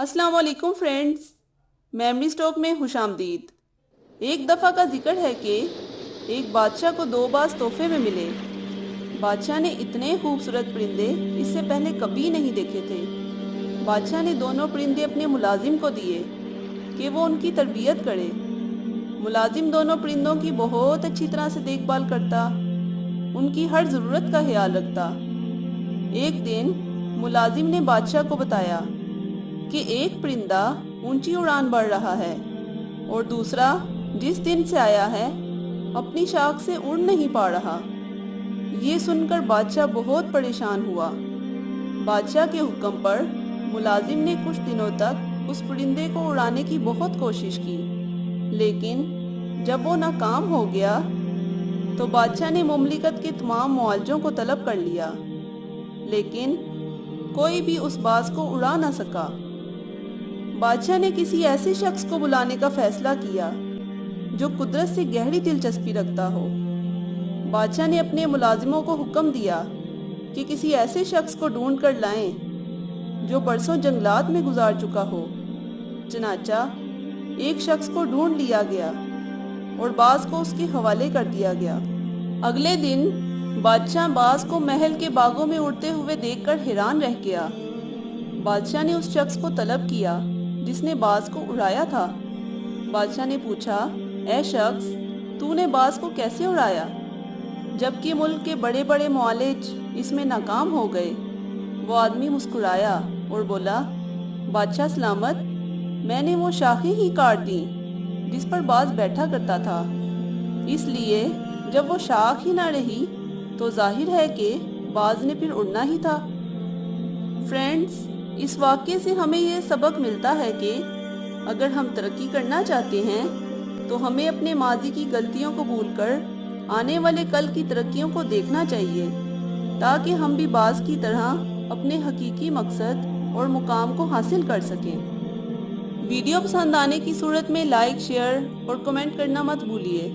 السلام علیکم friends, memory stock میں خوش آمدید۔ ایک دفعہ کا ذکر ہے کہ ایک بادشاہ کو 2 باز تحفے میں ملے۔ بادشاہ نے اتنے خوبصورت پرندے اس سے پہلے کبھی نہیں دیکھے تھے۔ بادشاہ نے دونوں پرندے اپنے ملازم کو دیے کہ وہ ان کی تربیت کرے۔ ملازم دونوں پرندوں کی بہت اچھی طرح سے دیکھ بھال کرتا، ان کی ہر ضرورت کا خیال رکھتا۔ ایک دن ملازم نے بادشاہ کو بتایا کہ ایک پرندہ اونچی اڑان بڑھ رہا ہے اور دوسرا جس دن سے آیا ہے اپنی شاخ سے اڑ نہیں پا رہا۔ یہ سن کر بادشاہ بہت پریشان ہوا۔ بادشاہ کے حکم پر ملازم نے کچھ دنوں تک اس پرندے کو اڑانے کی بہت کوشش کی، لیکن جب وہ ناکام ہو گیا تو بادشاہ نے مملکت کے تمام معالجوں کو طلب کر لیا، لیکن کوئی بھی اس باز کو اڑا نہ سکا۔ بادشاہ نے کسی ایسے شخص کو بلانے کا فیصلہ کیا جو قدرت سے گہری دلچسپی رکھتا ہو۔ بادشاہ نے اپنے ملازموں کو حکم دیا کہ کسی ایسے شخص کو ڈھونڈ کر لائیں جو برسوں جنگلات میں گزار چکا ہو۔ چنانچہ ایک شخص کو ڈھونڈ لیا گیا اور باز کو اس کے حوالے کر دیا گیا۔ اگلے دن بادشاہ باز کو محل کے باغوں میں اڑتے ہوئے دیکھ کر حیران رہ گیا۔ بادشاہ نے اس شخص کو طلب کیا جس نے باز کو اڑایا تھا۔ بادشاہ نے پوچھا، اے شخص، تو نے باز کو کیسے اڑایا جبکہ ملک کے بڑے بڑے معالج اس میں ناکام ہو گئے؟ وہ آدمی مسکرایا اور بولا، بادشاہ سلامت، میں نے وہ شاخیں ہی کاٹ دیں جس پر باز بیٹھا کرتا تھا، اس لیے جب وہ شاخ ہی نہ رہی تو ظاہر ہے کہ باز نے پھر اڑنا ہی تھا۔ فرینڈز، اس واقعے سے ہمیں یہ سبق ملتا ہے کہ اگر ہم ترقی کرنا چاہتے ہیں تو ہمیں اپنے ماضی کی غلطیوں کو بھول کر آنے والے کل کی ترقیوں کو دیکھنا چاہیے، تاکہ ہم بھی باز کی طرح اپنے حقیقی مقصد اور مقام کو حاصل کر سکیں۔ ویڈیو پسند آنے کی صورت میں لائک، شیئر اور کمنٹ کرنا مت بھولیے،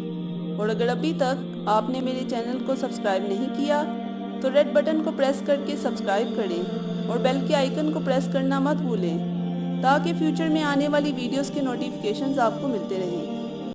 اور اگر ابھی تک آپ نے میرے چینل کو سبسکرائب نہیں کیا تو ریڈ بٹن کو پریس کر کے سبسکرائب کریں اور بیل کے آئیکن کو پریس کرنا مت بھولیں، تاکہ فیوچر میں آنے والی ویڈیوز کے نوٹیفیکیشنز آپ کو ملتے رہیں۔